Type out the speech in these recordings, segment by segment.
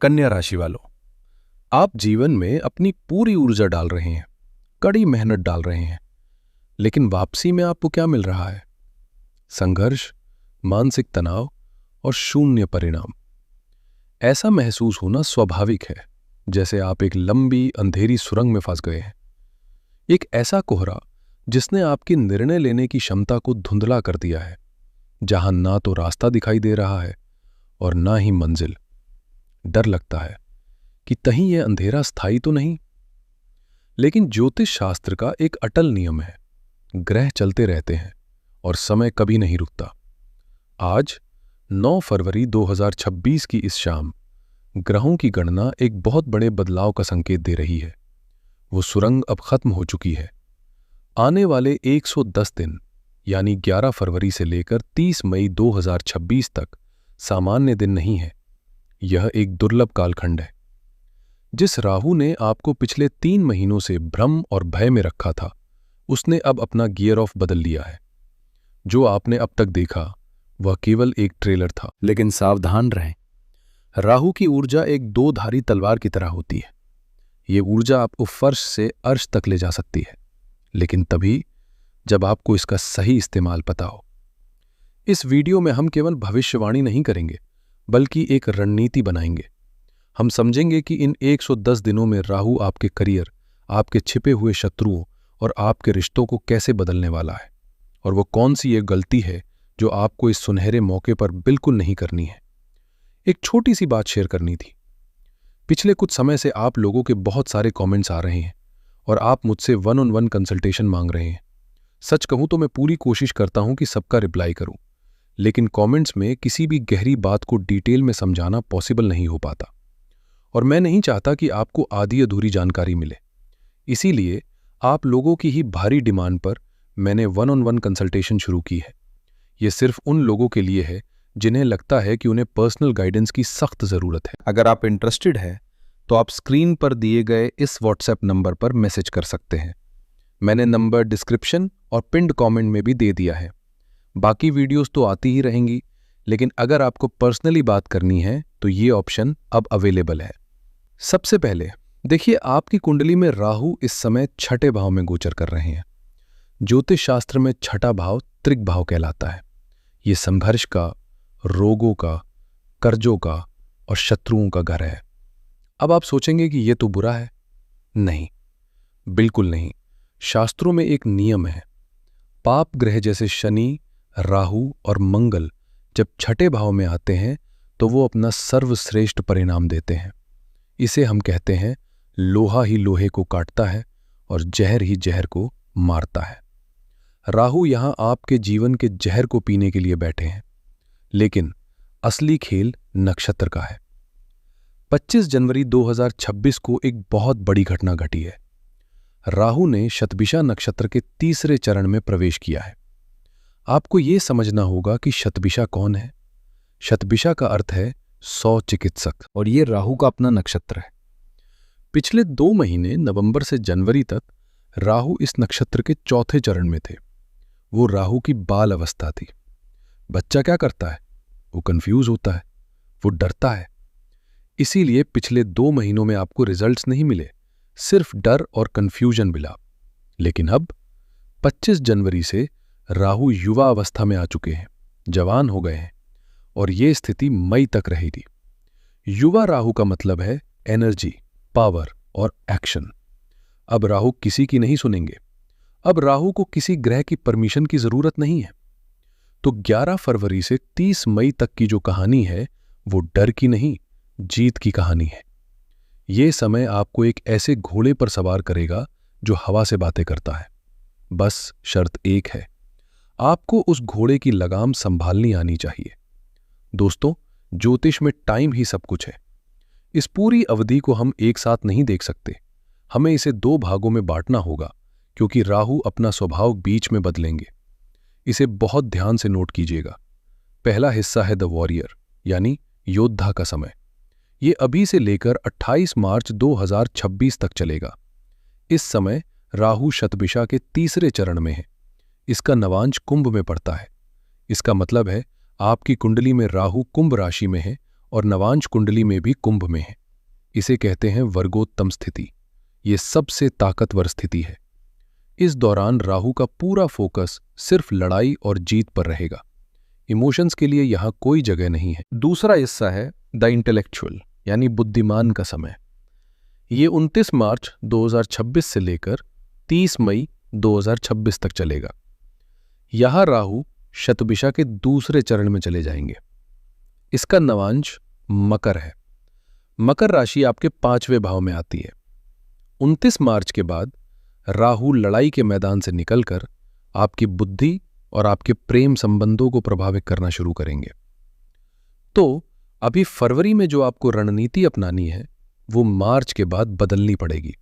कन्या राशि वालों, आप जीवन में अपनी पूरी ऊर्जा डाल रहे हैं, कड़ी मेहनत डाल रहे हैं, लेकिन वापसी में आपको क्या मिल रहा है? संघर्ष, मानसिक तनाव और शून्य परिणाम। ऐसा महसूस होना स्वाभाविक है, जैसे आप एक लंबी अंधेरी सुरंग में फंस गए हैं। एक ऐसा कोहरा जिसने आपकी निर्णय लेने की क्षमता को धुंधला कर दिया है, जहां ना तो रास्ता दिखाई दे रहा है और ना ही मंजिल। डर लगता है कि कहीं यह अंधेरा स्थायी तो नहीं। लेकिन ज्योतिष शास्त्र का एक अटल नियम है, ग्रह चलते रहते हैं और समय कभी नहीं रुकता। आज 9 फरवरी 2026 की इस शाम ग्रहों की गणना एक बहुत बड़े बदलाव का संकेत दे रही है। वो सुरंग अब खत्म हो चुकी है। आने वाले 110 दिन यानी 11 फरवरी से लेकर 30 मई 2026 तक सामान्य दिन नहीं है। यह एक दुर्लभ कालखंड है। जिस राहु ने आपको पिछले 3 महीनों से भ्रम और भय में रखा था, उसने अब अपना गियर ऑफ बदल लिया है। जो आपने अब तक देखा वह केवल एक ट्रेलर था। लेकिन सावधान रहें, राहु की ऊर्जा एक दो-धारी तलवार की तरह होती है। ये ऊर्जा आपको फर्श से अर्श तक ले जा सकती है, लेकिन तभी जब आपको इसका सही इस्तेमाल पता हो। इस वीडियो में हम केवल भविष्यवाणी नहीं करेंगे, बल्कि एक रणनीति बनाएंगे। हम समझेंगे कि इन 110 दिनों में राहु आपके करियर, आपके छिपे हुए शत्रुओं और आपके रिश्तों को कैसे बदलने वाला है, और वो कौन सी ये गलती है जो आपको इस सुनहरे मौके पर बिल्कुल नहीं करनी है। एक छोटी सी बात शेयर करनी थी। पिछले कुछ समय से आप लोगों के बहुत सारे कमेंट्स आ रहे हैं और आप मुझसे 1-on-1 कंसल्टेशन मांग रहे हैं। सच कहूं तो मैं पूरी कोशिश करता हूं कि सबका रिप्लाई करूं, लेकिन कमेंट्स में किसी भी गहरी बात को डिटेल में समझाना पॉसिबल नहीं हो पाता, और मैं नहीं चाहता कि आपको आधी अधूरी जानकारी मिले। इसीलिए आप लोगों की ही भारी डिमांड पर मैंने 1-on-1 कंसल्टेशन शुरू की है। यह सिर्फ उन लोगों के लिए है जिन्हें लगता है कि उन्हें पर्सनल गाइडेंस की सख्त जरूरत है। अगर आप इंटरेस्टेड हैं तो आप स्क्रीन पर दिए गए इस व्हाट्सएप नंबर पर मैसेज कर सकते हैं। मैंने नंबर डिस्क्रिप्शन और पिंड कमेंट में भी दे दिया है। बाकी वीडियोस तो आती ही रहेंगी, लेकिन अगर आपको पर्सनली बात करनी है तो ये ऑप्शन अब अवेलेबल है। सबसे पहले देखिए, आपकी कुंडली में राहु इस समय छठे भाव में गोचर कर रहे हैं। ज्योतिष शास्त्र में छठा भाव त्रिक भाव कहलाता है। ये संघर्ष का, रोगों का, कर्जों का और शत्रुओं का घर है। अब आप सोचेंगे कि यह तो बुरा है। नहीं, बिल्कुल नहीं। शास्त्रों में एक नियम है, पाप ग्रह जैसे शनि, राहु और मंगल जब छठे भाव में आते हैं तो वो अपना सर्वश्रेष्ठ परिणाम देते हैं। इसे हम कहते हैं, लोहा ही लोहे को काटता है और जहर ही जहर को मारता है। राहु यहां आपके जीवन के जहर को पीने के लिए बैठे हैं, लेकिन असली खेल नक्षत्र का है। 25 जनवरी 2026 को एक बहुत बड़ी घटना घटी है। राहु ने शतभिषा नक्षत्र के तीसरे चरण में प्रवेश किया है। आपको यह समझना होगा कि शतभिषा कौन है। शतभिषा का अर्थ है 100 चिकित्सक, और यह राहु का अपना नक्षत्र है। पिछले 2 महीने नवंबर से जनवरी तक राहु इस नक्षत्र के चौथे चरण में थे। वो राहु की बाल अवस्था थी। बच्चा क्या करता है? वो कंफ्यूज होता है, वो डरता है। इसीलिए पिछले 2 महीनों में आपको रिजल्ट्स नहीं मिले, सिर्फ डर और कंफ्यूजन मिला। लेकिन अब 25 जनवरी से राहु युवा अवस्था में आ चुके हैं, जवान हो गए हैं, और ये स्थिति मई तक रहेगी। युवा राहु का मतलब है एनर्जी, पावर और एक्शन। अब राहु किसी की नहीं सुनेंगे। अब राहु को किसी ग्रह की परमिशन की जरूरत नहीं है। तो 11 फरवरी से 30 मई तक की जो कहानी है वो डर की नहीं, जीत की कहानी है। ये समय आपको एक ऐसे घोड़े पर सवार करेगा जो हवा से बातें करता है। बस शर्त एक है, आपको उस घोड़े की लगाम संभालनी आनी चाहिए। दोस्तों, ज्योतिष में टाइम ही सब कुछ है। इस पूरी अवधि को हम एक साथ नहीं देख सकते। हमें इसे 2 भागों में बांटना होगा, क्योंकि राहु अपना स्वभाव बीच में बदलेंगे। इसे बहुत ध्यान से नोट कीजिएगा। पहला हिस्सा है द वॉरियर, यानी योद्धा का समय। ये अभी से लेकर 28 मार्च 2026 तक चलेगा। इस समय राहु शतभिषा के तीसरे चरण में है। इसका नवांश कुंभ में पड़ता है। इसका मतलब है आपकी कुंडली में राहु कुंभ राशि में है और नवांश कुंडली में भी कुंभ में है। इसे कहते हैं वर्गोत्तम स्थिति। ये सबसे ताकतवर स्थिति है। इस दौरान राहु का पूरा फोकस सिर्फ लड़ाई और जीत पर रहेगा। इमोशंस के लिए यहां कोई जगह नहीं है। दूसरा हिस्सा है द इंटेलेक्चुअल यानी बुद्धिमान का समय। ये 29 मार्च 2026 से लेकर 30 मई 2026 तक चलेगा। यहां राहु शतभिषा के दूसरे चरण में चले जाएंगे। इसका नवांश मकर है। मकर राशि आपके 5वें भाव में आती है। 29 मार्च के बाद राहु लड़ाई के मैदान से निकलकर आपकी बुद्धि और आपके प्रेम संबंधों को प्रभावित करना शुरू करेंगे। तो अभी फरवरी में जो आपको रणनीति अपनानी है वो मार्च के बाद बदलनी पड़ेगी।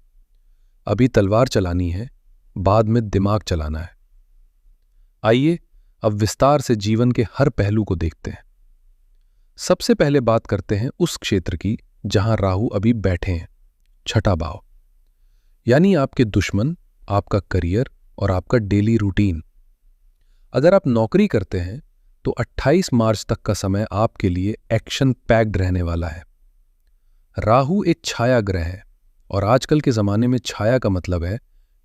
अभी तलवार चलानी है, बाद में दिमाग चलाना है। आइए अब विस्तार से जीवन के हर पहलू को देखते हैं। सबसे पहले बात करते हैं उस क्षेत्र की जहां राहु अभी बैठे हैं, छठा भाव, यानी आपके दुश्मन, आपका करियर और आपका डेली रूटीन। अगर आप नौकरी करते हैं तो 28 मार्च तक का समय आपके लिए एक्शन पैक्ड रहने वाला है। राहु एक छाया ग्रह है और आजकल के जमाने में छाया का मतलब है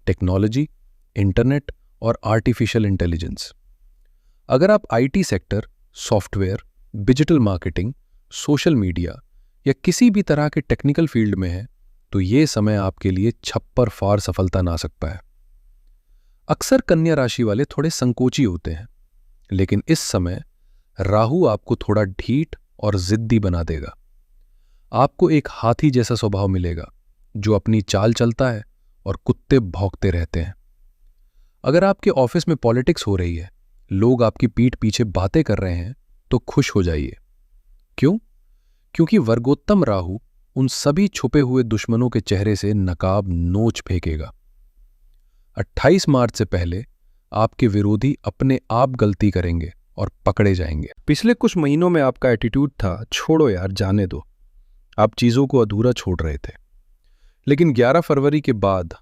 टेक्नोलॉजी, इंटरनेट और आर्टिफिशियल इंटेलिजेंस। अगर आप IT sector, software, digital marketing, social media या किसी भी तरह के टेक्निकल फील्ड में हैं, तो ये समय आपके लिए छप्पर फाड़ सफलता ना सकता है। अक्सर कन्या राशि वाले थोड़े संकोची होते हैं, लेकिन इस समय राहु आपको थोड़ा ढीठ और जिद्दी बना देगा। आपको एक हाथी जैसा स्वभाव मिलेगा जो अपनी चाल चलता है और कुत्ते भौंकते रहते हैं। अगर आपके ऑफिस में पॉलिटिक्स हो रही है, लोग आपकी पीठ पीछे बातें कर रहे हैं, तो खुश हो जाइए। क्यों? क्योंकि वर्गोत्तम राहु उन सभी छुपे हुए दुश्मनों के चेहरे से नकाब नोच फेंकेगा। 28 मार्च से पहले आपके विरोधी अपने आप गलती करेंगे और पकड़े जाएंगे। पिछले कुछ महीनों में आपका एटीट्यूड था, छोड़ो यार, जाने दो। आप चीजों को अधूरा छोड़ रहे थे। लेकिन 11 फरवरी के बाद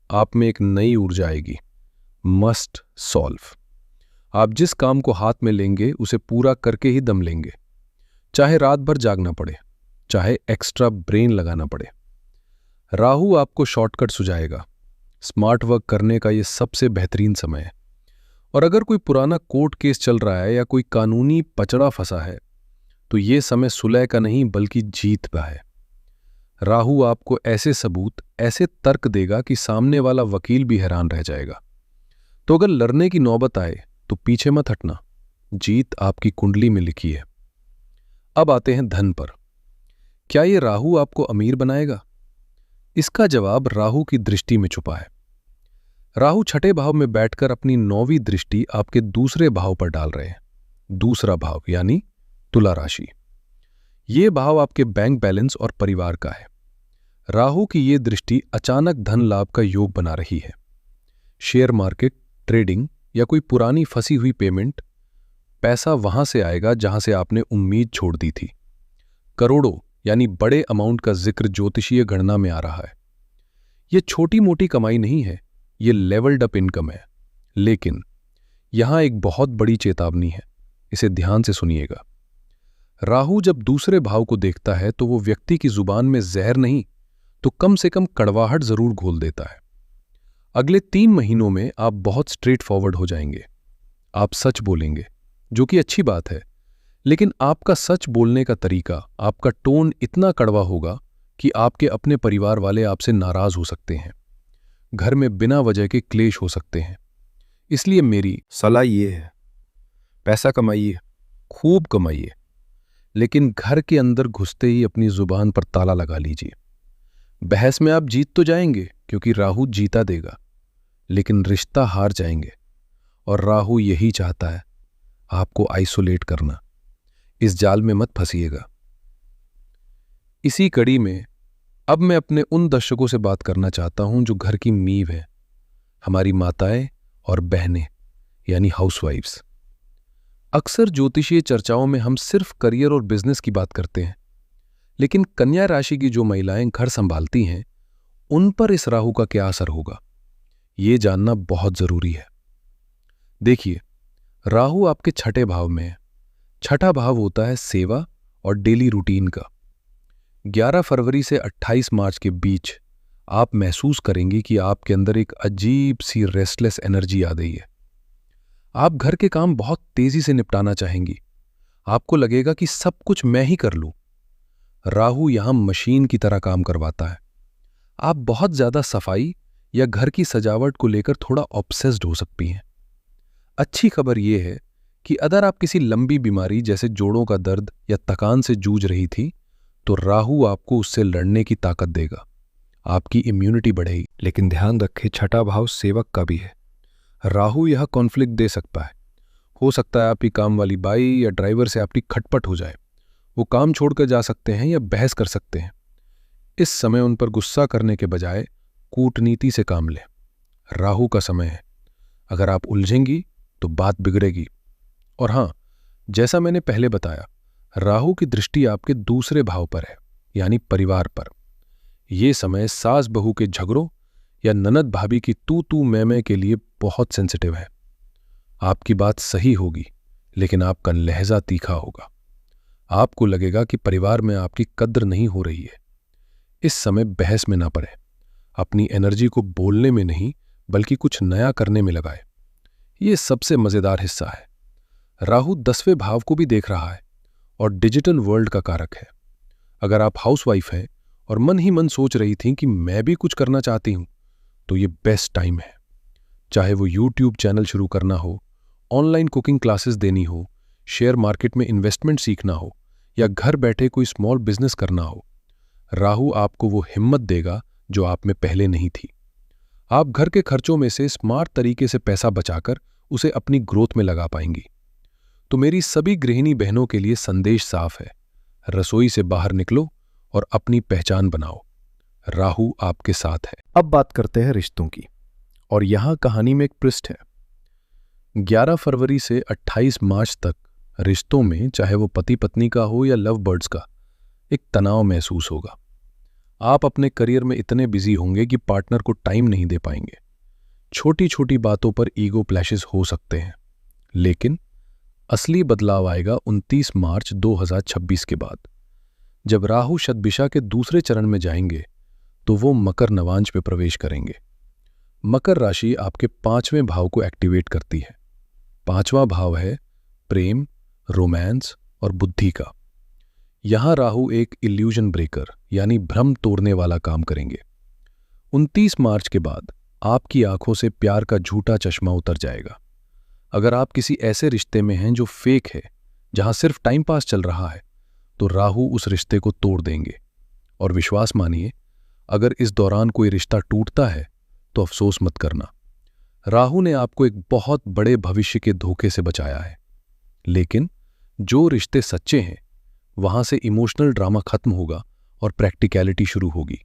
आप में एक नई ऊर्जा आएगी, मस्ट सॉल्व। आप जिस काम को हाथ में लेंगे उसे पूरा करके ही दम लेंगे, चाहे रात भर जागना पड़े, चाहे एक्स्ट्रा ब्रेन लगाना पड़े। राहु आपको शॉर्टकट सुझाएगा। स्मार्ट वर्क करने का यह सबसे बेहतरीन समय है। और अगर कोई पुराना कोर्ट केस चल रहा है या कोई कानूनी पचड़ा फंसा है, तो ये समय सुलह का नहीं बल्कि जीत का है। राहु आपको ऐसे सबूत, ऐसे तर्क देगा कि सामने वाला वकील भी हैरान रह जाएगा। तो अगर लड़ने की नौबत आए तो पीछे मत हटना, जीत आपकी कुंडली में लिखी है। अब आते हैं धन पर। क्या ये राहु आपको अमीर बनाएगा? इसका जवाब राहु की दृष्टि में छुपा है। राहु छठे भाव में बैठकर अपनी 9वीं दृष्टि आपके दूसरे भाव पर डाल रहे हैं। दूसरा भाव यानी तुला राशि। ये भाव आपके बैंक बैलेंस और परिवार का है। राहु की ये दृष्टि अचानक धन लाभ का योग बना रही है। शेयर मार्केट, ट्रेडिंग या कोई पुरानी फंसी हुई पेमेंट, पैसा वहां से आएगा जहां से आपने उम्मीद छोड़ दी थी। करोड़ों यानी बड़े अमाउंट का जिक्र ज्योतिषीय गणना में आ रहा है। यह छोटी मोटी कमाई नहीं है, यह लेवल्ड अप इनकम है। लेकिन यहां एक बहुत बड़ी चेतावनी है, इसे ध्यान से सुनिएगा। राहु जब दूसरे भाव को देखता है तो वो व्यक्ति की जुबान में जहर नहीं तो कम से कम कड़वाहट जरूर घोल देता है। अगले 3 महीनों में आप बहुत स्ट्रेट फॉरवर्ड हो जाएंगे। आप सच बोलेंगे, जो कि अच्छी बात है, लेकिन आपका सच बोलने का तरीका, आपका टोन इतना कड़वा होगा कि आपके अपने परिवार वाले आपसे नाराज हो सकते हैं। घर में बिना वजह के क्लेश हो सकते हैं। इसलिए मेरी सलाह ये है, पैसा कमाइए, खूब कमाइए, लेकिन घर के अंदर घुसते ही अपनी जुबान पर ताला लगा लीजिए। बहस में आप जीत तो जाएंगे क्योंकि राहु जीता देगा, लेकिन रिश्ता हार जाएंगे। और राहु यही चाहता है, आपको आइसोलेट करना। इस जाल में मत फंसिएगा। इसी कड़ी में अब मैं अपने उन दर्शकों से बात करना चाहता हूं जो घर की नींव है, हमारी माताएं और बहनें यानी हाउसवाइफ्स। अक्सर ज्योतिषीय चर्चाओं में हम सिर्फ करियर और बिजनेस की बात करते हैं, लेकिन कन्या राशि की जो महिलाएं घर संभालती हैं, उन पर इस राहु का क्या असर होगा, ये जानना बहुत जरूरी है। देखिए, राहु आपके छठे भाव में है। छठा भाव होता है सेवा और डेली रूटीन का। 11 फरवरी से 28 मार्च के बीच आप महसूस करेंगे कि आपके अंदर एक अजीब सी रेस्टलेस एनर्जी आ गई है। आप घर के काम बहुत तेजी से निपटाना चाहेंगी। आपको लगेगा कि सब कुछ मैं ही कर लूं। राहु यहां मशीन की तरह काम करवाता है। आप बहुत ज्यादा सफाई या घर की सजावट को लेकर थोड़ा ऑब्सेस्ड हो सकती हैं। अच्छी खबर यह है कि अगर आप किसी लंबी बीमारी जैसे जोड़ों का दर्द या थकान से जूझ रही थी, तो राहु आपको उससे लड़ने की ताकत देगा। आपकी इम्यूनिटी बढ़ेगी। लेकिन ध्यान रखें, छठा भाव सेवक का भी है। राहु यह कॉन्फ्लिक्ट दे सकता है। हो सकता है आपकी काम वाली बाई या ड्राइवर से आपकी खटपट हो जाए। वो काम छोड़कर जा सकते हैं या बहस कर सकते हैं। इस समय उन पर गुस्सा करने के बजाय कूटनीति से काम लें। राहु का समय है। अगर आप उलझेंगी तो बात बिगड़ेगी। और हां, जैसा मैंने पहले बताया, राहु की दृष्टि आपके दूसरे भाव पर है, यानी परिवार पर। यह समय सास बहू के झगड़ों या ननद भाभी की तू तू मैं के लिए बहुत सेंसिटिव है। आपकी बात सही होगी, लेकिन आपका लहजा तीखा होगा। आपको लगेगा कि परिवार में आपकी कद्र नहीं हो रही है। इस समय बहस में ना पड़े। अपनी एनर्जी को बोलने में नहीं, बल्कि कुछ नया करने में लगाए। यह सबसे मजेदार हिस्सा है। राहु 10वें भाव को भी देख रहा है और डिजिटल वर्ल्ड का कारक है। अगर आप हाउसवाइफ हैं और मन ही मन सोच रही थीं कि मैं भी कुछ करना चाहती हूं, तो ये बेस्ट टाइम है। चाहे वो यूट्यूब चैनल शुरू करना हो, ऑनलाइन कुकिंग क्लासेस देनी हो, शेयर मार्केट में इन्वेस्टमेंट सीखना हो या घर बैठे कोई स्मॉल बिजनेस करना हो, राहु आपको वो हिम्मत देगा जो आप में पहले नहीं थी। आप घर के खर्चों में से स्मार्ट तरीके से पैसा बचाकर उसे अपनी ग्रोथ में लगा पाएंगी। तो मेरी सभी गृहिणी बहनों के लिए संदेश साफ है। रसोई से बाहर निकलो और अपनी पहचान बनाओ। राहु आपके साथ है। अब बात करते हैं रिश्तों की, और यहां कहानी में एक ट्विस्ट है। 11 फरवरी से 28 मार्च तक रिश्तों में, चाहे वो पति पत्नी का हो या लव बर्ड्स का, एक तनाव महसूस होगा। आप अपने करियर में इतने बिजी होंगे कि पार्टनर को टाइम नहीं दे पाएंगे। छोटी छोटी बातों पर ईगो क्लैशेस हो सकते हैं। लेकिन असली बदलाव आएगा 29 मार्च 2026 के बाद, जब राहु शतभिषा के दूसरे चरण में जाएंगे, तो वो मकर नवांश में प्रवेश करेंगे। मकर राशि आपके 5वें भाव को एक्टिवेट करती है। 5वां भाव है प्रेम, रोमांस और बुद्धि का। यहां राहु एक इल्यूजन ब्रेकर यानी भ्रम तोड़ने वाला काम करेंगे। 29 मार्च के बाद आपकी आंखों से प्यार का झूठा चश्मा उतर जाएगा। अगर आप किसी ऐसे रिश्ते में हैं जो फेक है, जहां सिर्फ टाइम पास चल रहा है, तो राहु उस रिश्ते को तोड़ देंगे। और विश्वास मानिए, अगर इस दौरान कोई रिश्ता टूटता है तो अफसोस मत करना। राहु ने आपको एक बहुत बड़े भविष्य के धोखे से बचाया है। लेकिन जो रिश्ते सच्चे हैं, वहां से इमोशनल ड्रामा खत्म होगा और प्रैक्टिकलिटी शुरू होगी।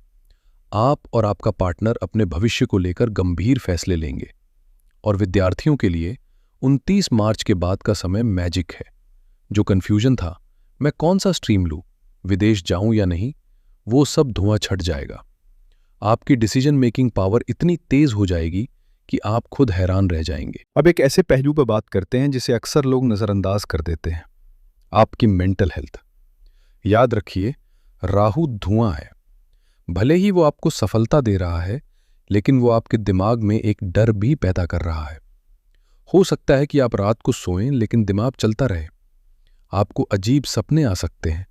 आप और आपका पार्टनर अपने भविष्य को लेकर गंभीर फैसले लेंगे। और विद्यार्थियों के लिए 29 मार्च के बाद का समय मैजिक है। जो कंफ्यूजन था, मैं कौन सा स्ट्रीम लूं, विदेश जाऊं या नहीं, वो सब धुआं छट जाएगा। आपकी डिसीजन मेकिंग पावर इतनी तेज हो जाएगी कि आप खुद हैरान रह जाएंगे। अब एक ऐसे पहलू पर बात करते हैं जिसे अक्सर लोग नजरअंदाज कर देते हैं, आपकी मेंटल हेल्थ। याद रखिए, राहु धुआं है। भले ही वो आपको सफलता दे रहा है, लेकिन वो आपके दिमाग में एक डर भी पैदा कर रहा है। हो सकता है कि आप रात को सोएं लेकिन दिमाग चलता रहे। आपको अजीब सपने आ सकते हैं।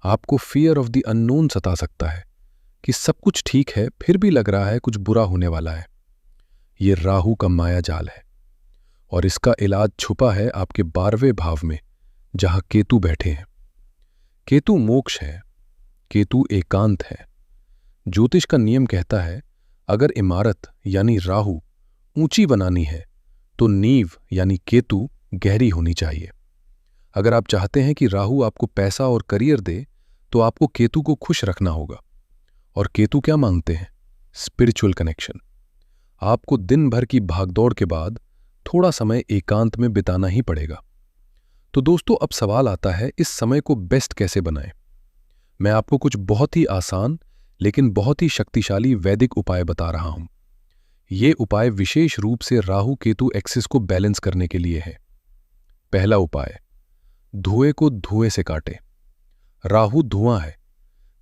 आपको फियर ऑफ द अननोन सता सकता है कि सब कुछ ठीक है, फिर भी लग रहा है कुछ बुरा होने वाला है। ये राहु का माया जाल है, और इसका इलाज छुपा है आपके 12वें भाव में, जहां केतु बैठे हैं। केतु मोक्ष है। केतु एकांत है। ज्योतिष का नियम कहता है, अगर इमारत यानी राहु ऊंची बनानी है, तो नींव यानी केतु गहरी होनी चाहिए। अगर आप चाहते हैं कि राहु आपको पैसा और करियर दे, तो आपको केतु को खुश रखना होगा। और केतु क्या मांगते हैं? Spiritual connection. आपको दिन भर की भागदौड़ के बाद थोड़ा समय एकांत में बिताना ही पड़ेगा। तो दोस्तों, अब सवाल आता है, इस समय को बेस्ट कैसे बनाएं? मैं आपको कुछ बहुत ही आसान लेकिन बहुत ही शक्तिशाली वैदिक उपाय बता रहा हूं। ये उपाय विशेष रूप से राहु केतु एक्सिस को बैलेंस करने के लिए है। पहला उपाय, धुएं को धुएं से काटें। राहु धुआं है।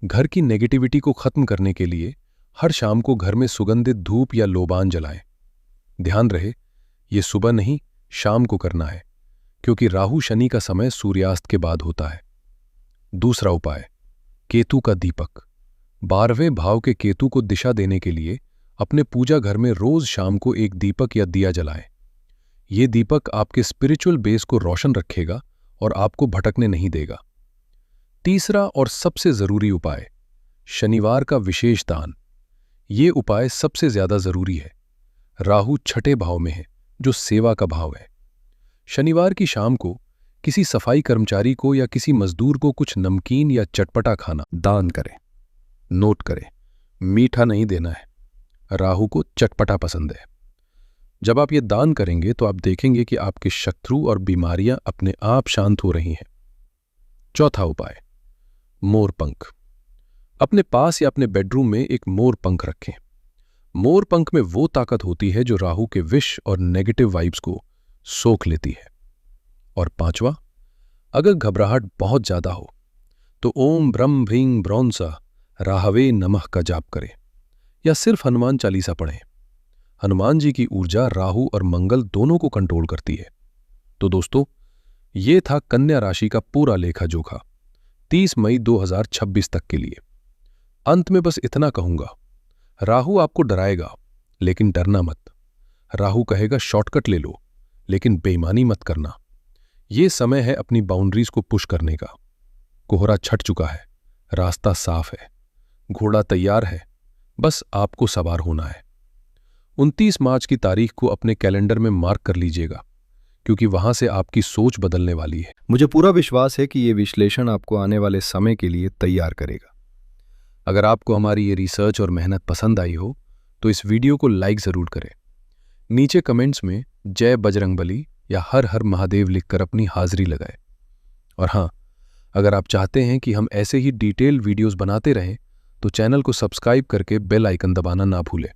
घर की नेगेटिविटी को खत्म करने के लिए हर शाम को घर में सुगंधित धूप या लोबान जलाएं। ध्यान रहे, ये सुबह नहीं, शाम को करना है, क्योंकि राहु शनि का समय सूर्यास्त के बाद होता है। दूसरा उपाय, केतु का दीपक। 12वें भाव के केतु को दिशा देने के लिए अपने पूजा घर में रोज शाम को एक दीपक या दिया जलाएं। ये दीपक आपके स्पिरिचुअल बेस को रोशन रखेगा और आपको भटकने नहीं देगा। तीसरा और सबसे जरूरी उपाय, शनिवार का विशेष दान। ये उपाय सबसे ज्यादा जरूरी है। राहु छठे भाव में है, जो सेवा का भाव है। शनिवार की शाम को किसी सफाई कर्मचारी को या किसी मजदूर को कुछ नमकीन या चटपटा खाना दान करें। नोट करें, मीठा नहीं देना है। राहु को चटपटा पसंद है। जब आप ये दान करेंगे तो आप देखेंगे कि आपके शत्रु और बीमारियां अपने आप शांत हो रही हैं। चौथा उपाय, मोर पंख। अपने पास या अपने बेडरूम में एक मोर पंख रखें। मोर पंख में वो ताकत होती है जो राहु के विष और नेगेटिव वाइब्स को सोख लेती है। और पांचवा, अगर घबराहट बहुत ज्यादा हो तो ओम ब्रह्म भ्रीं ब्रौंसा राहवे नमः का जाप करें या सिर्फ हनुमान चालीसा पढ़ें। हनुमान जी की ऊर्जा राहु और मंगल दोनों को कंट्रोल करती है। तो दोस्तों, ये था कन्या राशि का पूरा लेखा जोखा 30 मई 2026 तक के लिए। अंत में बस इतना कहूंगा, राहु आपको डराएगा, लेकिन डरना मत। राहु कहेगा शॉर्टकट ले लो, लेकिन बेईमानी मत करना। ये समय है अपनी बाउंड्रीज को पुश करने का। कोहरा छट चुका है, रास्ता साफ है, घोड़ा तैयार है, बस आपको सवार होना है। 29 मार्च की तारीख को अपने कैलेंडर में मार्क कर लीजिएगा, क्योंकि वहां से आपकी सोच बदलने वाली है। मुझे पूरा विश्वास है कि ये विश्लेषण आपको आने वाले समय के लिए तैयार करेगा। अगर आपको हमारी ये रिसर्च और मेहनत पसंद आई हो तो इस वीडियो को लाइक जरूर करें। नीचे कमेंट्स में जय बजरंगबली या हर हर महादेव लिखकर अपनी हाजिरी लगाएं। और हाँ, अगर आप चाहते हैं कि हम ऐसे ही डिटेल वीडियोस बनाते रहें तो चैनल को सब्सक्राइब करके बेल आइकन दबाना ना भूलें।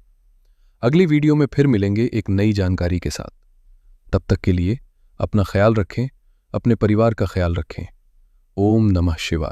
अगली वीडियो में फिर मिलेंगे एक नई जानकारी के साथ। तब तक के लिए अपना ख्याल रखें, अपने परिवार का ख्याल रखें। ओम नमः शिवाय।